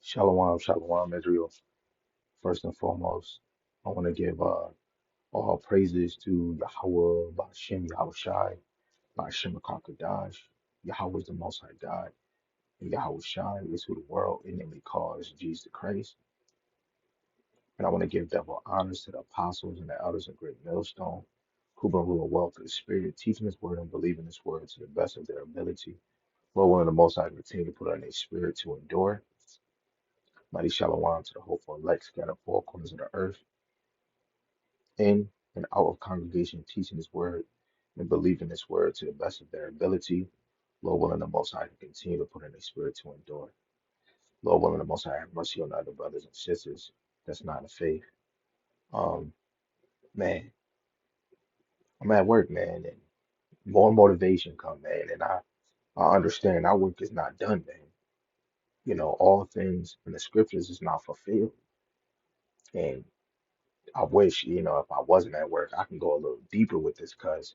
Shalom, shalom, Israel. First and foremost, I want to give all praises to Yahweh, Bashem, Yahushai, Bashem Kakadash. Yahweh is the Most High God, and Yahushai is who the world innately calls Jesus Christ. And I want to give double honors to the apostles and the elders of Great Millstone, who bring rule and wealth of the Spirit, teaching His word and believing His word to the best of their ability. Lord, willing the Most High continue to put on their spirit to endure. Mighty Shalom to the hopeful elect scattered four corners of the earth, in and out of congregation, teaching His word and believing His word to the best of their ability. Lord willing, the Most High can continue to put in their spirit to endure. Lord willing, the Most High have mercy on other brothers and sisters that's not in faith. Um, man, I'm at work, man, and more motivation come, man, and I understand our work is not done, man. You know, all things in the scriptures is not fulfilled, and I wish, if I wasn't at work, I can go a little deeper with this, because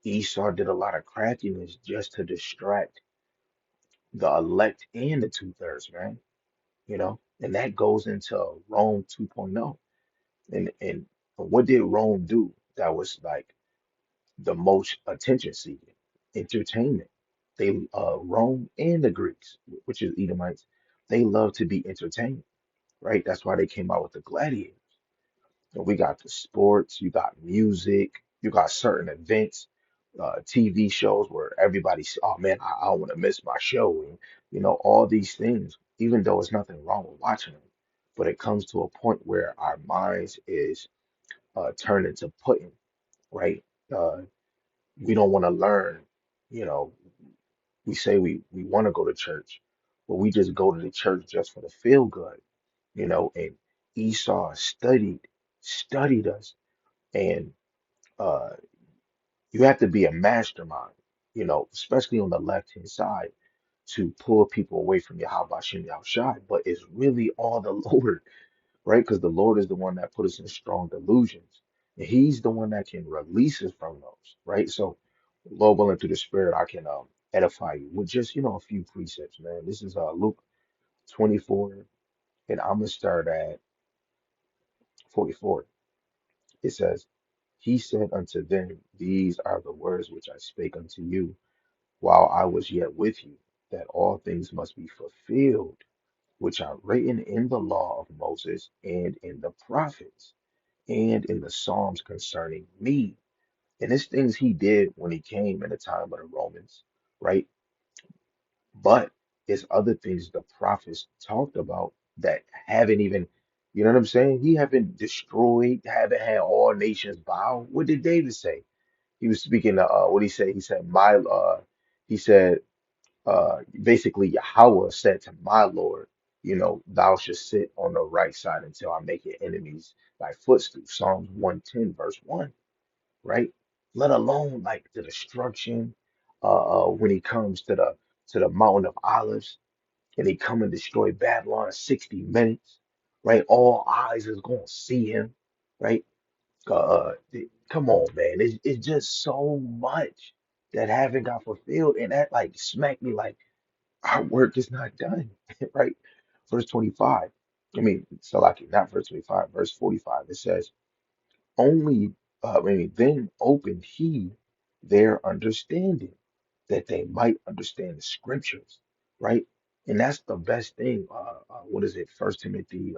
Esau did a lot of craftiness just to distract the elect and the two-thirds, man. And that goes into Rome 2.0. And what did Rome do that was like the most attention seeking? Entertainment. They Rome and the Greeks, which is Edomites, they love to be entertained, right? That's why they came out with the gladiators. And we got the sports, you got music, you got certain events, TV shows where everybody's, oh man, I don't want to miss my show. And, all these things, even though there's nothing wrong with watching them, but it comes to a point where our minds is turned into pudding, right? Uh, we don't want to learn, you know, we say we want to go to church, but we just go to the church just for the feel good, and Esau studied us. And uh, you have to be a mastermind, especially on the left hand side, to pull people away from Yahweh Shem Yahushai. But it's really all the Lord, right? Because the Lord is the one that put us in strong delusions. And He's the one that can release us from those, right? So, Lord willing, through the Spirit, I can edify you with just, a few precepts, man. This is Luke 24, and I'm gonna start at 44. It says, He said unto them, These are the words which I spake unto you while I was yet with you, that all things must be fulfilled, which are written in the law of Moses and in the prophets and in the Psalms concerning me. And it's things He did when He came in the time of the Romans, right? But it's other things the prophets talked about that haven't even, you know what I'm saying? He haven't destroyed, haven't had all nations bow. What did David say? He was speaking what he said. He said, he said, basically Yahweh said to my Lord, thou should sit on the right side until I make your enemies thy footstool. Psalms 110, verse 1, right? Let alone like the destruction, when he comes to the mountain of olives, and he come and destroy Babylon in 60 minutes, right? All eyes is gonna see him, right? Come on, man. It's just so much that haven't got fulfilled, and that like smacked me like our work is not done, right? Verse 25. I mean, so like not verse 25, verse 45. It says, only, then opened he their understanding, that they might understand the scriptures, right? And that's the best thing. What is it? First Timothy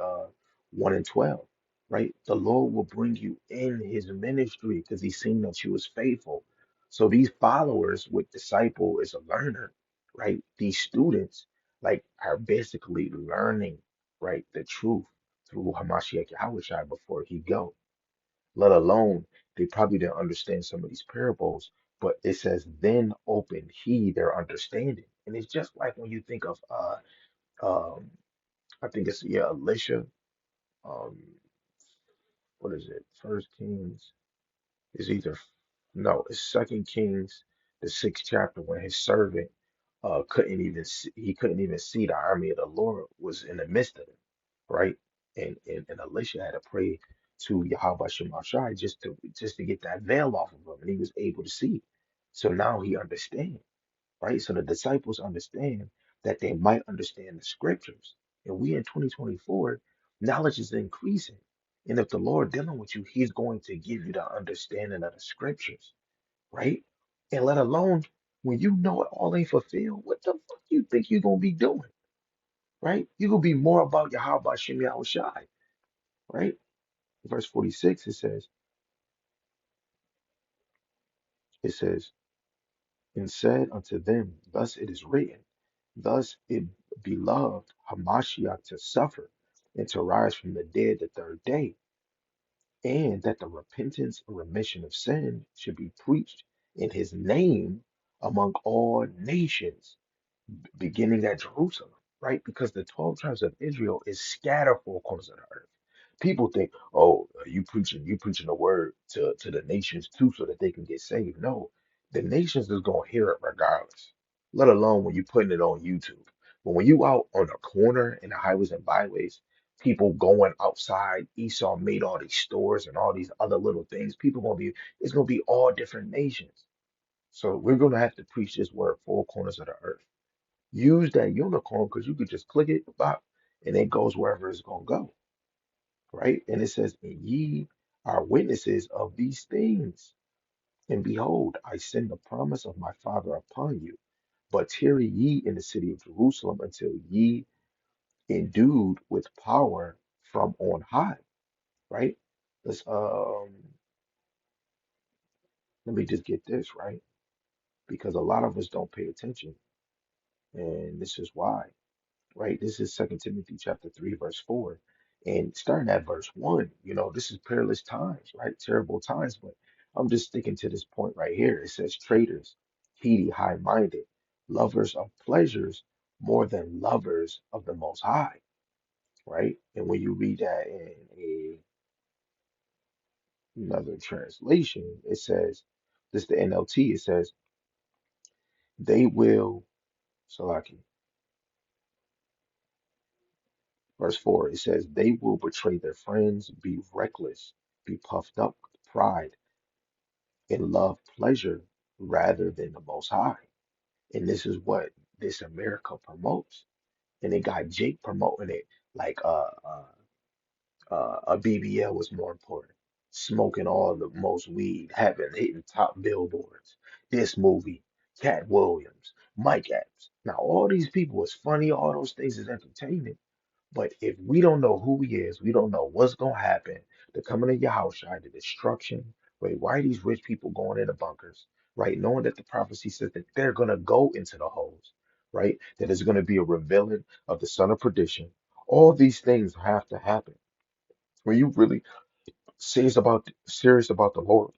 1 and 12, right? The Lord will bring you in His ministry because He's seen that you was faithful. So these followers with disciple is a learner, right? These students like are basically learning, right, the truth through Hamashiach Yahushua before He go. Let alone they probably didn't understand some of these parables, but it says, then opened he their understanding. And it's just like when you think of I think it's, yeah, Elisha, um what is it? First Kings is either, no, it's Second Kings, the sixth chapter, when his servant he couldn't even see the army of the Lord was in the midst of him, right? And Elisha had to pray to Yahweh Shemashai just to get that veil off of him, and he was able to see. So now he understands, right? So the disciples understand, that they might understand the scriptures. And we in 2024, knowledge is increasing. And if the Lord dealing with you, He's going to give you the understanding of the scriptures, right? And let alone when you know it all ain't fulfilled, what the fuck you think you're gonna be doing, right? You're gonna be more about Yahweh Shem Yahweh Shai, right? Verse 46, it says, and said unto them, thus it is written, thus it beloved Hamashiach to suffer and to rise from the dead the third day, and that the repentance and remission of sin should be preached in his name among all nations, beginning at Jerusalem, right? Because the 12 tribes of Israel is scattered four corners of the earth. People think, oh, you preaching the word to the nations too, so that they can get saved. No, the nations is gonna hear it regardless. Let alone when you putting it on YouTube. But when you out on a corner in the highways and byways, people going outside, Esau made all these stores and all these other little things. People gonna be, it's gonna be all different nations. So we're gonna have to preach this word four corners of the earth. Use that unicorn because you could just click it, bop, and it goes wherever it's gonna go, right? And it says, "And ye are witnesses of these things. And behold, I send the promise of my Father upon you. But tarry ye in the city of Jerusalem until ye endued with power from on high." Right? Let's let me just get this right because a lot of us don't pay attention, and this is why. Right? This is Second Timothy chapter 3, verse 4. And starting at verse 1, this is perilous times, right? Terrible times, but I'm just sticking to this point right here. It says traitors, heady, high-minded, lovers of pleasures more than lovers of the most high, right? And when you read that in another translation, it says, this is the NLT, it says, they will, Salaki, verse 4, it says, they will betray their friends, be reckless, be puffed up with pride, and love pleasure rather than the Most High. And this is what this America promotes. And they got Jake promoting it like a BBL was more important. Smoking all the most weed, having hitting top billboards. This movie, Cat Williams, Mike Epps. Now, all these people is funny, all those things is entertainment. But if we don't know who he is, we don't know what's gonna happen. The coming of Yahushua, the destruction, right? Why are these rich people going into bunkers, right? Knowing that the prophecy says that they're gonna go into the holes, right? That there's gonna be a revealing of the son of perdition. All these things have to happen. When you really serious about the Lord,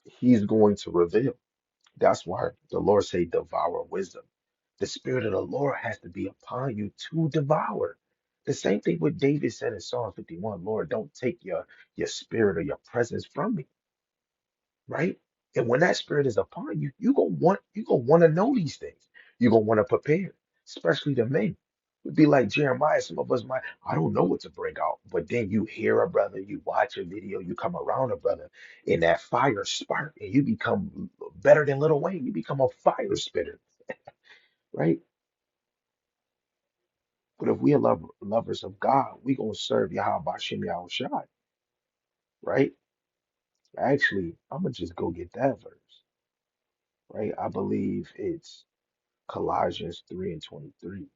He's going to reveal. That's why the Lord say, devour wisdom. The Spirit of the Lord has to be upon you to devour. The same thing what David said in Psalm 51, Lord, don't take your spirit or your presence from me, right? And when that spirit is upon you, you gonna want to know these things. You're gonna want to prepare, especially the men. It'd be like Jeremiah, some of us might, I don't know what to bring out. But then you hear a brother, you watch a video, you come around a brother, and that fire spark, and you become better than Little Wayne. You become a fire spitter, right? But if we are lovers of God, we gonna serve Yahweh Bashem Yahweh Shai, right? Actually, I'm gonna just go get that verse, right? I believe it's Colossians 3 and 23.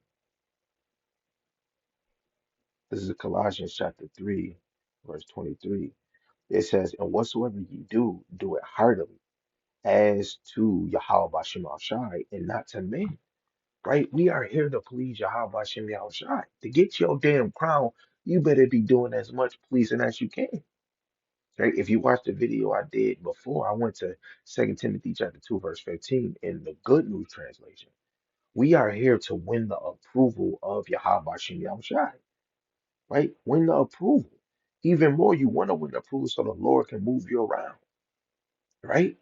This is Colossians chapter 3, verse 23. It says, and whatsoever ye do, do it heartily, as to Yahweh Bashem Yahweh Shai, and not to men, right? We are here to please Yahweh Bashem Yahweh Shai. To get your damn crown, you better be doing as much pleasing as you can. Right? If you watch the video I did before, I went to Second Timothy chapter 2, verse 15 in the Good News translation. We are here to win the approval of Yahweh Shem Yahushai, right? Win the approval. Even more, you want to win the approval so the Lord can move you around, right?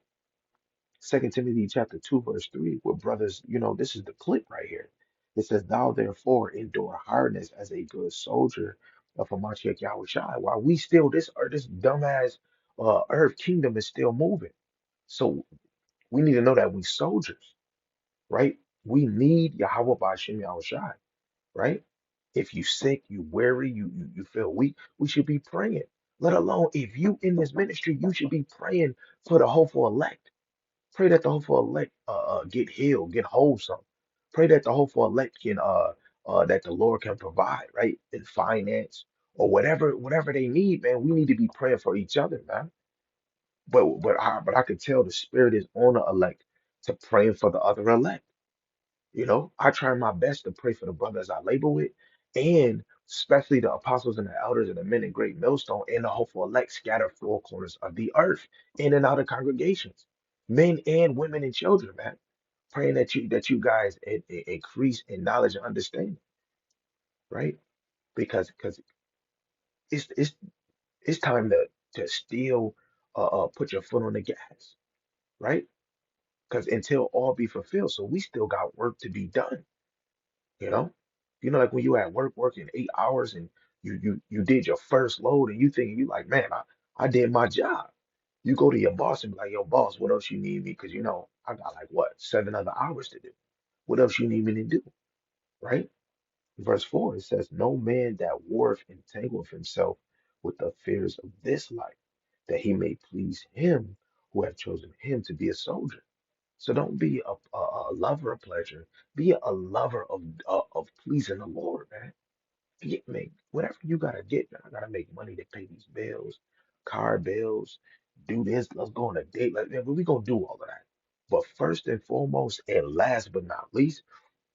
Second Timothy chapter 2, verse 3, where brothers, this is the clip right here. It says, thou therefore endure hardness as a good soldier of Hamashiach Yahushai. While we still, this dumbass earth kingdom is still moving. So we need to know that we soldiers, right? We need Yahweh Bashim Yahushai, right? If you sick, you weary, you feel weak, we should be praying. Let alone if you in this ministry, you should be praying for the hopeful elect. Pray that the hopeful elect get healed, get wholesome. Pray that the hopeful elect can that the Lord can provide, right? In finance or whatever they need, man. We need to be praying for each other, man. But I could tell the spirit is on the elect to praying for the other elect. You know, I try my best to pray for the brothers I labor with, and especially the apostles and the elders and the men in great millstone and the hopeful elect scattered four corners of the earth, in and out of congregations, men and women and children, man. Praying that you guys increase in knowledge and understanding, right? Because it's it's time to still put your foot on the gas, right? Because until all be fulfilled, so we still got work to be done. You know, like when you at work working 8 hours and you did your first load and you thinking you like, man, I did my job. You go to your boss and be like, yo, boss, what else you need me? Because I got like what 7 other hours to do. What else you need me to do? Right? Verse 4, it says, no man that warreth entangleth himself with the affairs of this life, that he may please him who have chosen him to be a soldier. So don't be a lover of pleasure. Be a lover of pleasing the Lord, man. Make whatever you gotta get, man. I gotta make money to pay these bills, car bills, do this. Let's go on a date. Like, man, we gonna do all of that. But first and foremost, and last but not least,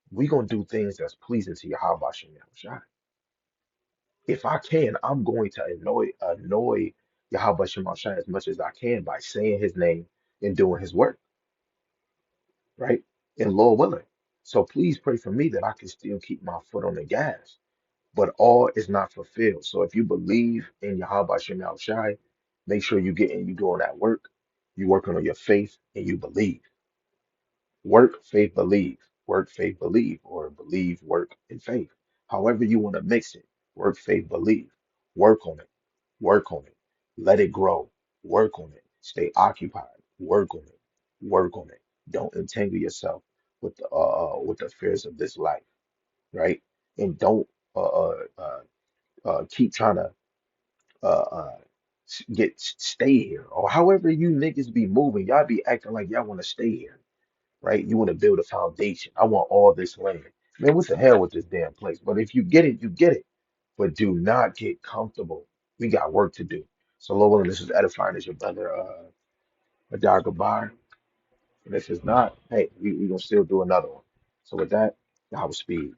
we gonna do things that's pleasing to Yahweh Shem Yahushua. If I can, I'm going to annoy Yahweh Shem Yahushua as much as I can by saying His name and doing His work, right? And Lord willing. So please pray for me that I can still keep my foot on the gas. But all is not fulfilled. So if you believe in Yahweh Shem Shai, make sure you doing that work. You working on your faith and you believe. Work, faith, believe. Work, faith, believe, or believe, work, and faith. However you want to mix it. Work, faith, believe. Work on it. Work on it. Let it grow. Work on it. Stay occupied. Work on it. Work on it. Don't entangle yourself with the fears of this life, right? And don't keep trying to stay here or however you niggas be moving. Y'all be acting like y'all want to stay here, right? You want to build a foundation. I want all this land. Man, what the hell with this damn place? But if you get it, you get it. But do not get comfortable. We got work to do. So, Lord willing, this is edifying as your brother, Adar Gabar. And if it's not, hey, we gonna still do another one. So with that, y'all speed.